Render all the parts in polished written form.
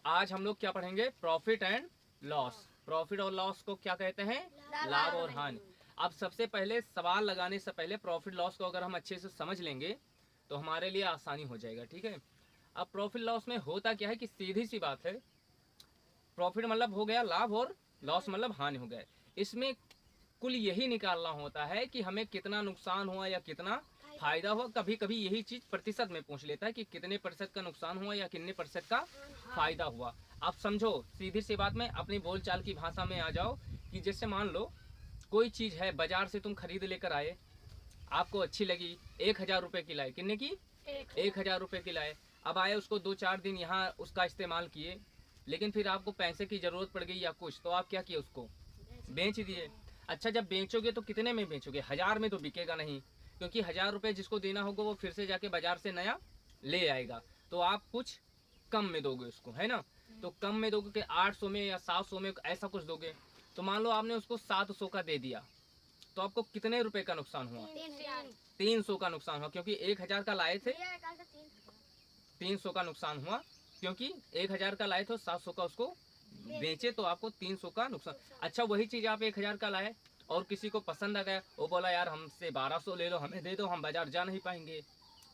आज हम लोग क्या पढ़ेंगे, प्रॉफिट एंड लॉस। प्रॉफिट और लॉस को क्या कहते हैं, लाभ और हानि। अब सबसे पहले सवाल लगाने से पहले प्रॉफिट लॉस को अगर हम अच्छे से समझ लेंगे तो हमारे लिए आसानी हो जाएगा, ठीक है। अब प्रॉफिट लॉस में होता क्या है कि सीधी सी बात है, प्रॉफिट मतलब हो गया लाभ और लॉस मतलब हानि हो गया। इसमें कुल यही निकालना होता है कि हमें कितना नुकसान हुआ या कितना फायदा हुआ। कभी कभी यही चीज प्रतिशत में पूछ लेता है कि कितने प्रतिशत का नुकसान हुआ या कितने प्रतिशत का फायदा हुआ। आप समझो, सीधी सी बात में अपनी बोलचाल की भाषा में आ जाओ कि जैसे मान लो कोई चीज है, बाजार से तुम खरीद लेकर आए, आपको अच्छी लगी, 1,000 रुपए की लाए, कितने की, 1,000 रुपए की लाए। अब आए, उसको 2-4 दिन यहाँ उसका इस्तेमाल किए, लेकिन फिर आपको पैसे की जरूरत पड़ गई या कुछ, तो आप क्या किए, उसको बेच दिए। अच्छा, जब बेचोगे तो कितने में बेचोगे, 1,000 में तो बिकेगा नहीं, क्योंकि 1,000 रुपए जिसको देना होगा वो फिर से जाके बाजार से नया ले आएगा, तो आप कुछ कम में दोगे उसको, है ना। तो कम में दोगे कि 800 में या 700 में ऐसा कुछ दोगे। तो मान लो आपने उसको 700 का दे दिया, तो आपको कितने रुपए का नुकसान हुआ, 300 का नुकसान हुआ, क्योंकि 1,000 का लाए थे, 300 का नुकसान हुआ, क्योंकि 1,000 का लाए थे, 700 का उसको बेचे, तो आपको 300 का नुकसान। अच्छा, वही चीज आप 1,000 का लाए और किसी को पसंद आ गया, वो बोला यार हमसे 1,200 ले लो, हमें दे दो, हम बाजार जा नहीं पाएंगे।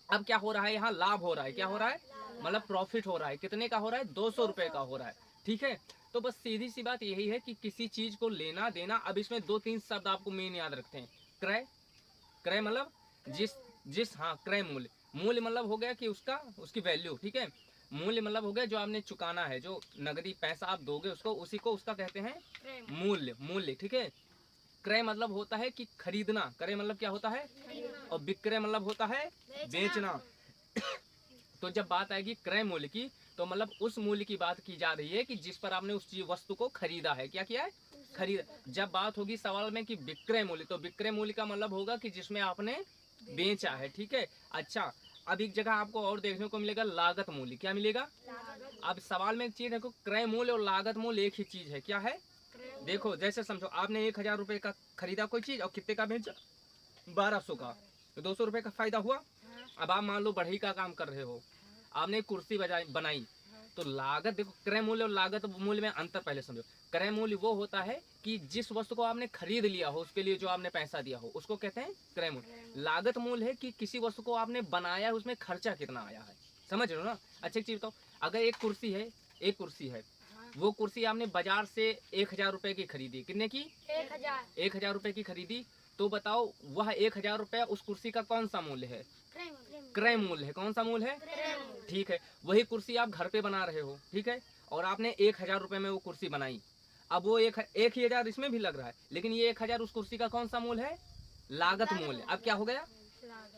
अब क्या हो रहा है, यहाँ लाभ हो रहा है, क्या हो रहा है, मतलब प्रॉफिट हो रहा है। कितने का हो रहा है, 200 रुपए का हो रहा है, ठीक है। तो बस सीधी सी बात यही है कि किसी चीज को लेना देना। अब इसमें 2-3 शब्द आपको मेन याद रखते हैं। क्रय, क्रय मतलब जिस जिस हाँ, क्रय मूल्य, मूल्य मतलब हो गया कि उसका, उसकी वैल्यू, ठीक है। मूल्य मतलब हो गया जो आपने चुकाना है, जो नगदी पैसा आप दोगे उसको, उसी को उसका कहते हैं मूल्य, मूल्य, ठीक है। क्रय मतलब होता है कि खरीदना, क्रय मतलब क्या होता है, और विक्रय मतलब होता है बेचना। तो जब बात आएगी क्रय मूल्य की, तो मतलब उस मूल्य की बात की जा रही है कि जिस पर आपने उस चीज वस्तु को खरीदा है, क्या किया है, खरीदा। जब बात होगी सवाल में कि विक्रय मूल्य, तो विक्रय मूल्य का मतलब होगा कि जिसमें आपने बेचा है, ठीक है। अच्छा, अब एक जगह आपको और देखने को मिलेगा लागत मूल्य, क्या मिलेगा। अब सवाल में एक चीज देखो, क्रय मूल्य और लागत मूल्य एक ही चीज है, क्या है। देखो जैसे समझो, आपने 1,000 रुपए का खरीदा कोई चीज और कितने का बेचा, 1,200 का, तो 200 रुपए का फायदा हुआ। अब आप मान लो बढ़ई का काम कर रहे हो, आपने कुर्सी बनाई, तो लागत देखो, क्रय मूल्य और लागत मूल्य में अंतर पहले समझो। क्रय मूल्य वो होता है कि जिस वस्तु को आपने खरीद लिया हो, उसके लिए जो आपने पैसा दिया हो, उसको कहते हैं क्रय मूल्य। लागत मूल्य है कि किसी वस्तु को आपने बनाया, उसमें खर्चा कितना आया है, समझ रहे हो ना। अच्छा, एक चीज बताओ, अगर एक कुर्सी है, एक कुर्सी है, वो कुर्सी आपने बाजार से 1,000 रुपए की खरीदी, कितने की, 1,000 रुपए की खरीदी, तो बताओ वह 1,000 रुपया उस कुर्सी का कौन सा मूल्य है, क्रय मूल्य है। कौन सा मूल्य है, ठीक है। वही कुर्सी आप घर पे बना रहे हो, ठीक है, और आपने 1,000 रुपए में वो कुर्सी बनाई। अब वो एक ही हजार इसमें भी लग रहा है, लेकिन ये 1,000 उस कुर्सी का कौन सा मूल्य है, लागत मूल्य। अब क्या हो गया,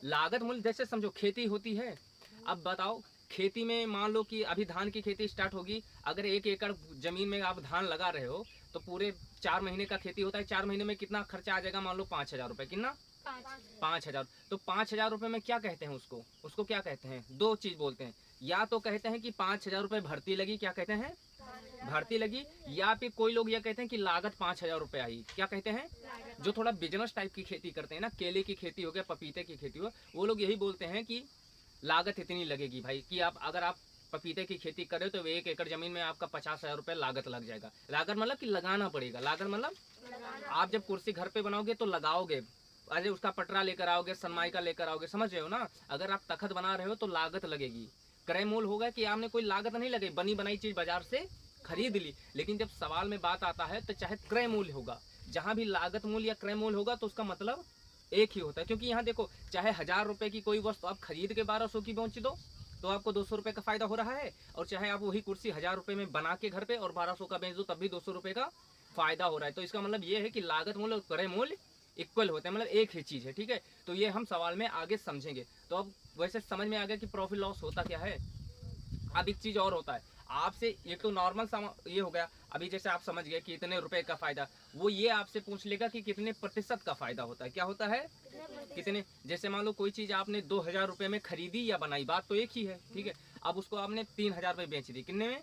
लागत मूल्य। जैसे समझो खेती होती है, अब बताओ खेती में मान लो कि अभी धान की खेती स्टार्ट होगी, अगर 1 एकड़ जमीन में आप धान लगा रहे हो, तो पूरे 4 महीने का खेती होता है, 4 महीने में कितना खर्चा आ जाएगा, मान लो 5,000 रुपए, कितना, 5,000। तो 5,000 रुपए में क्या कहते हैं उसको, उसको क्या कहते हैं, दो चीज बोलते हैं। या तो कहते हैं कि 5,000 रुपए भर्ती लगी, क्या कहते हैं, भर्ती लगी। या फिर कोई लोग यह कहते हैं कि लागत 5,000 रुपए आई, क्या कहते हैं। जो थोड़ा बिजनेस टाइप की खेती करते हैं ना, केले की खेती हो गया, पपीते की खेती हो, वो लोग यही बोलते हैं कि लागत इतनी लगेगी भाई, कि आप अगर आप पपीते की खेती करें तो 1 एकड़ जमीन में आपका 50,000 रुपए लागत लग जाएगा। लागत मतलब कि लगाना पड़ेगा, लागत मतलब आप जब कुर्सी घर पे बनाओगे तो लगाओगे, अरे उसका पटरा लेकर आओगे, सनमाइका लेकर आओगे, समझ रहे हो ना। अगर आप तखत बना रहे हो तो लागत लगेगी। क्रय मूल्य होगा कि आपने कोई लागत नहीं लगी, बनी बनाई चीज बाजार से खरीद ली। लेकिन जब सवाल में बात आता है तो चाहे क्रय मूल्य होगा, जहां भी लागत मूल्य या क्रय मूल्य होगा तो उसका मतलब एक ही होता है। क्योंकि यहाँ देखो, चाहे 1,000 रुपए की कोई वस्तु आप खरीद के 1,200 की बेच दो, तो आपको 200 रुपए का फायदा हो रहा है। और चाहे आप वही कुर्सी 1,000 रुपए में बना के घर पे और 1,200 का बेच दो, तब भी 200 रुपए का फायदा हो रहा है। तो इसका मतलब ये है कि लागत मूल्य और क्रय मूल्य इक्वल होते हैं, मतलब एक ही चीज है, ठीक है। तो ये हम सवाल में आगे समझेंगे। तो अब वैसे समझ में आ गया कि प्रॉफिट लॉस होता क्या है। अब एक चीज और होता है, आपसे एक तो नॉर्मल ये हो गया, अभी जैसे आप समझ गए कि इतने रुपए का फायदा, वो ये आपसे पूछ लेगा कि कितने प्रतिशत का फायदा होता है, क्या होता है, कितने। जैसे मान लो कोई चीज आपने 2,000 रुपए में खरीदी या बनाई, बात तो एक ही है, ठीक है। अब उसको आपने 3,000 रुपए बेच दी, कितने में,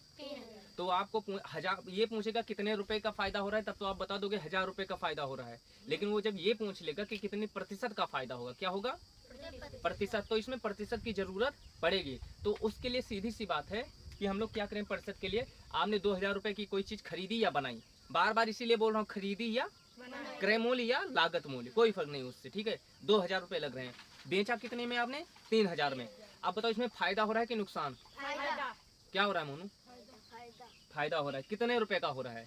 तो आपको 1,000 ये पूछेगा कितने रुपए का फायदा हो रहा है, तब तो आप बता दोगे 1,000 रुपए का फायदा हो रहा है। लेकिन वो जब ये पूछ लेगा कि कितने प्रतिशत का फायदा होगा, क्या होगा, प्रतिशत, तो इसमें प्रतिशत की जरूरत पड़ेगी। तो उसके लिए सीधी सी बात है कि हम लोग क्या करें प्रतिशत के लिए। आपने 2000 रुपए की कोई चीज खरीदी या बनाई, बार बार इसीलिए बोल रहा हूँ, खरीदी या क्रय मूल्य या लागत मूल्य, कोई फर्क नहीं उससे, ठीक है। 2000 रुपए लग रहे हैं, बेचा कितने में आपने, 3000 में। अब बताओ इसमें फायदा हो रहा है कि नुकसान, क्या हो रहा है मोनू, फायदा हो रहा है। कितने रुपए का हो रहा है,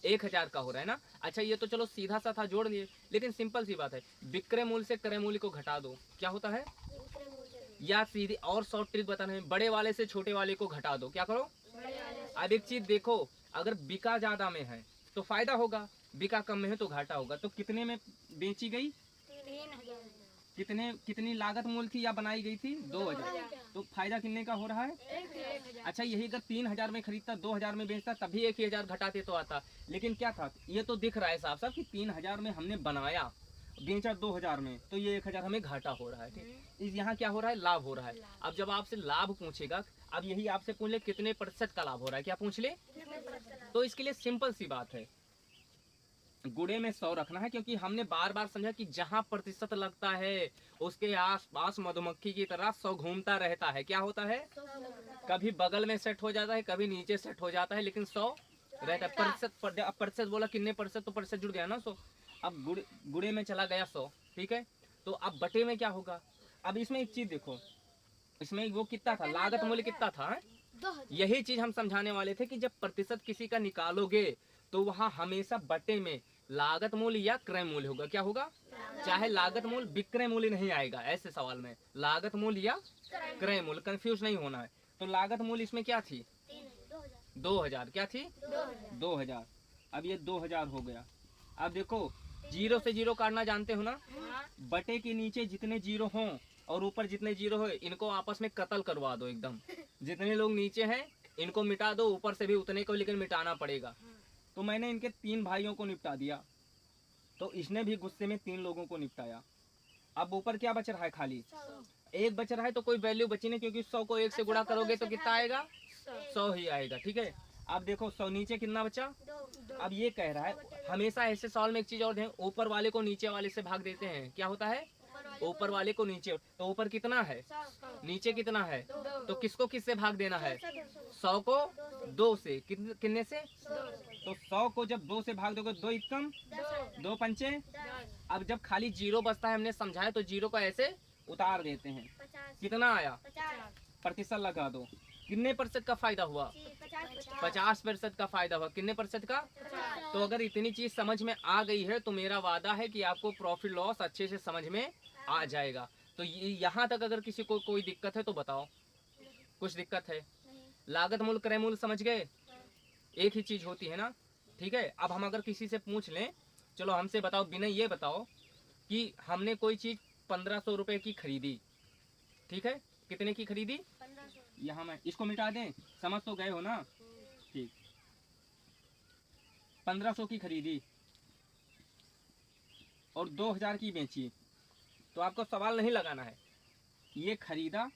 1000 का हो रहा है ना। अच्छा ये तो चलो सीधा सा था, जोड़ लिए, लेकिन सिंपल सी बात है, विक्रय मूल्य से क्रय मूल्य को घटा दो, क्या होता है, या सीधी और शॉर्ट ट्रिक बताना है, बड़े वाले से छोटे वाले को घटा दो, क्या करो। अब एक चीज देखो, अगर बिका ज्यादा में है तो फायदा होगा, बिका कम में है तो घाटा होगा। तो कितने में बेची गई, कितनी लागत मूल्य थी या बनाई गई थी, 2000, तो फायदा कितने का हो रहा है। अच्छा यही अगर 3000 में खरीदता, 2000 में बेचता, तभी 1000 घटाते तो आता। लेकिन क्या था, ये तो दिख रहा है साफ साफ कि 3000 में हमने बनाया, बेचा 2000 में, तो ये 1000 हमें घाटा हो रहा है, ठीक। इस यहाँ क्या हो रहा है, लाभ हो रहा है। अब जब आपसे लाभ पूछेगा, अब यही आपसे पूछ ले कितने प्रतिशत का लाभ हो रहा है, क्या पूछ ले, तो इसके लिए सिंपल सी बात है, गुणे में 100 रखना है, क्योंकि हमने बार बार समझा कि जहां प्रतिशत लगता है उसके आसपास मधुमक्खी की तरह 100 घूमता रहता है। क्या होता है, कभी बगल में सेट हो जाता है, कभी नीचे सेट हो जाता है, लेकिन 100 रहता है। प्रतिशत, अब प्रतिशत बोला कितने प्रतिशत, तो प्रतिशत जुड़ गया ना 100। अब गुणे में चला गया 100, ठीक है। तो अब बटे में क्या होगा। अब इसमें एक चीज देखो, इसमें वो कितना था, लागत मूल्य कितना था, यही चीज हम समझाने वाले थे कि जब प्रतिशत किसी का निकालोगे तो वहां हमेशा बटे में लागत मूल्य या क्रय मूल्य होगा। क्या होगा, चाहे लागत मूल्य विक्रय मूल्य नहीं आएगा, ऐसे सवाल में लागत मूल्य या क्रय मूल्य, कंफ्यूज नहीं होना है। तो लागत मूल्य इसमें क्या थी, 2000, क्या थी 2000। अब ये 2000 हो गया। अब देखो जीरो से जीरो काटना जानते हो ना, बटे के नीचे जितने जीरो हों और ऊपर जितने जीरो हो, इनको आपस में कत्ल करवा दो एकदम। जितने लोग नीचे हैं इनको मिटा दो, ऊपर से भी उतने को लेकिन मिटाना पड़ेगा। तो मैंने इनके 3 भाइयों को निपटा दिया, तो इसने भी गुस्से में 3 लोगों को निपटाया। अब ऊपर क्या बच रहा है, खाली 1 बच रहा है, तो कोई वैल्यू बची नहीं, क्योंकि 100 को 1 से गुणा करोगे तो कितना आएगा, 100 ही आएगा, ठीक है। अब देखो 100 नीचे कितना बचा, अब ये कह रहा है, हमेशा ऐसे सवाल में एक चीज और दें, ऊपर वाले को नीचे वाले से भाग देते हैं, क्या होता है, ऊपर वाले को नीचे, तो ऊपर कितना है, नीचे कितना है, तो किसको किससे भाग देना है, 100 को 2 से, कितने से, तो 100 को जब 2 से भाग दोगे, 2 एकम 2 पंचे। अब जब खाली जीरो बचता है, हमने समझाया, तो जीरो को ऐसे उतार देते हैं, कितना आया, प्रतिशत लगा दो, कितने प्रतिशत का फायदा हुआ, 50% का फायदा हुआ, कितने प्रतिशत का। तो अगर इतनी चीज समझ में आ गई है तो मेरा वादा है कि आपको प्रॉफिट लॉस अच्छे से समझ में आ जाएगा। तो यहाँ तक अगर किसी को कोई दिक्कत है तो बताओ, कुछ दिक्कत है, लागत मूल्य क्रय मूल्य समझ गए, एक ही चीज होती है ना, ठीक है। अब हम अगर किसी से पूछ लें, चलो हमसे बताओ, बिना ये बताओ कि हमने कोई चीज 1500 रुपए की खरीदी, ठीक है, कितने की खरीदी, यहाँ मैं इसको मिटा दें, समझ तो गए हो ना, ठीक, 1500 की खरीदी और 2000 की बेची, तो आपको सवाल नहीं लगाना है, ये खरीदा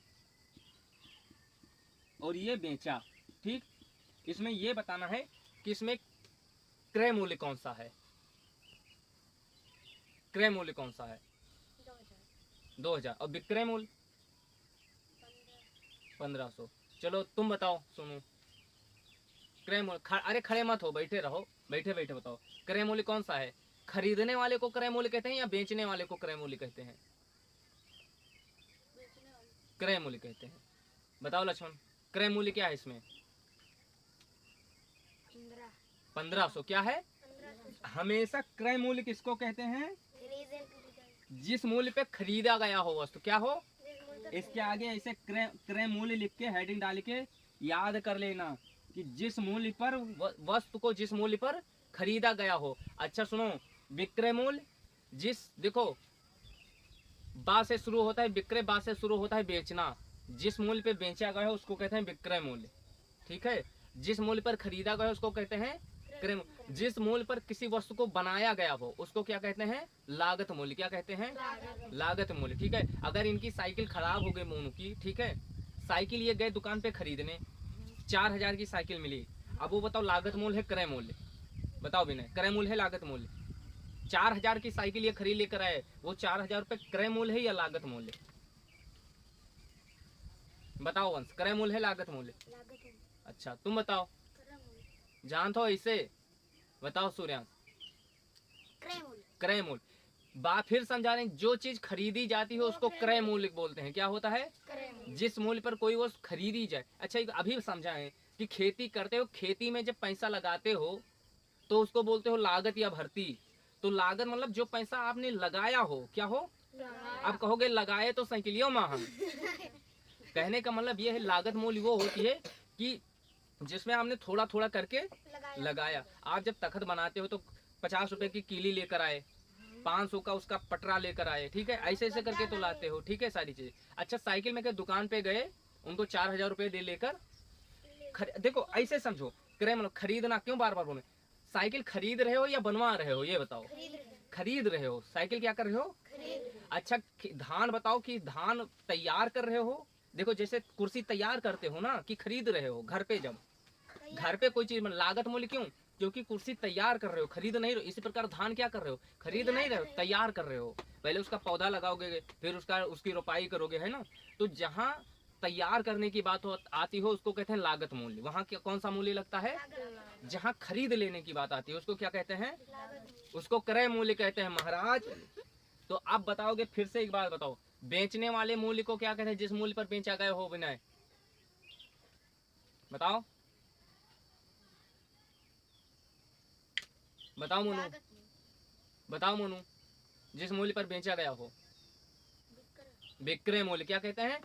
और ये बेचा, ठीक। इसमें ये बताना है कि इसमें क्रय मूल्य कौन सा है, क्रय मूल्य कौन सा है, 2000, और विक्रय मूल्य 1500। चलो तुम बताओ, सुनो, क्रय मूल्य, अरे खड़े मत हो, बैठे रहो, बैठे बैठे बताओ, क्रय मूल्य कौन सा है, खरीदने वाले को क्रय मूल्य कहते हैं या बेचने वाले को क्रय मूल्य कहते हैं, क्रय मूल्य कहते हैं। बताओ लक्ष्मण, क्रय मूल्य क्या है इसमें, 1500 क्या है, हमेशा क्रय मूल्य किसको कहते हैं, जिस मूल्य पे खरीदा गया हो वस्तु, क्या हो, इसके आगे ऐसे क्रय मूल्य लिख के हेडिंग डाल के याद कर लेना कि जिस मूल्य पर वस्तु को जिस मूल्य पर खरीदा गया हो। अच्छा सुनो, विक्रय मूल्य, जिस देखो बा से शुरू होता है विक्रय, बा से शुरू होता है बेचना, जिस मूल्य पे बेचा गया है उसको कहते हैं विक्रय मूल्य, ठीक है। जिस मूल्य पर खरीदा गया है उसको कहते हैं क्रय मूल्य, जिस मूल्य पर किसी वस्तु को बनाया गया हो उसको क्या कहते हैं, लागत मूल्य, क्या कहते हैं, लागत मूल्य, ठीक है। अगर इनकी साइकिल खराब हो गई मोनू की, ठीक है, साइकिल ये गए दुकान पे खरीदने, 4000 की साइकिल मिली, अब वो बताओ लागत मूल्य है क्रय मूल्य, बताओ विनय, क्रय मूल्य है लागत मूल्य, 4000 की साइकिल ये खरीद लेकर आए, वो 4000 रुपए क्रय मूल्य है या लागत मूल्य, बताओ वंश, क्रय मूल्य है लागत मूल्य? अच्छा तुम बताओ, जानते हो इसे? बताओ सूर्यांश। क्रय मूल्य। बात फिर समझा रहे हैं, जो चीज खरीदी जाती है उसको क्रय मूल्य बोलते हैं। क्या होता है? जिस मूल्य पर कोई वस्तु खरीदी जाए। अच्छा अभी समझाएं कि खेती करते हो, खेती में जब पैसा लगाते हो तो उसको बोलते हो लागत या भर्ती। तो लागत मतलब जो पैसा आपने लगाया हो, क्या हो? अब कहोगे लगाए तो साइकिलियों में हम कहने का मतलब ये है, लागत मूल्य वो होती है कि जिसमें आपने थोड़ा थोड़ा करके लगाया। आप जब तखत बनाते हो तो 50 रुपए की कीली लेकर आए, 500 का उसका पटरा लेकर आए, ठीक है, ऐसे ऐसे करके तो लाते हो, ठीक है, सारी चीजें। अच्छा साइकिल में क्या दुकान पे गए, उनको 4000 रुपए दे लेकर देखो ऐसे समझो, क्रय मतलब खरीदना। क्यों बार बार बोले? साइकिल खरीद रहे हो या बनवा रहे हो, ये बताओ। खरीद रहे हो। साइकिल क्या कर रहे हो? अच्छा धान बताओ कि धान तैयार कर रहे हो। देखो जैसे कुर्सी तैयार करते हो ना, कि खरीद रहे हो घर पे। जब घर पे कोई चीज लागत मूल्य क्यों? क्योंकि कुर्सी तैयार कर रहे हो, खरीद नहीं रहे हो। इसी प्रकार धान क्या कर रहे हो? खरीद नहीं रहे हो, तैयार कर रहे हो। पहले उसका पौधा लगाओगे, फिर उसकी रोपाई करोगे, है ना। तो जहाँ तैयार करने की बात आती हो उसको कहते हैं लागत मूल्य। वहाँ कौन सा मूल्य लगता है? जहाँ खरीद लेने की बात आती है उसको क्या कहते हैं? उसको क्रय मूल्य कहते हैं महाराज। तो आप बताओगे, फिर से एक बात बताओ, बेचने वाले मूल्य को क्या कहते हैं? जिस मूल्य पर बेचा गया हो विनय, बताओ बताओ मोनू, बताओ मोनू। जिस मूल्य पर बेचा गया हो, विक्रय मूल्य क्या कहते हैं?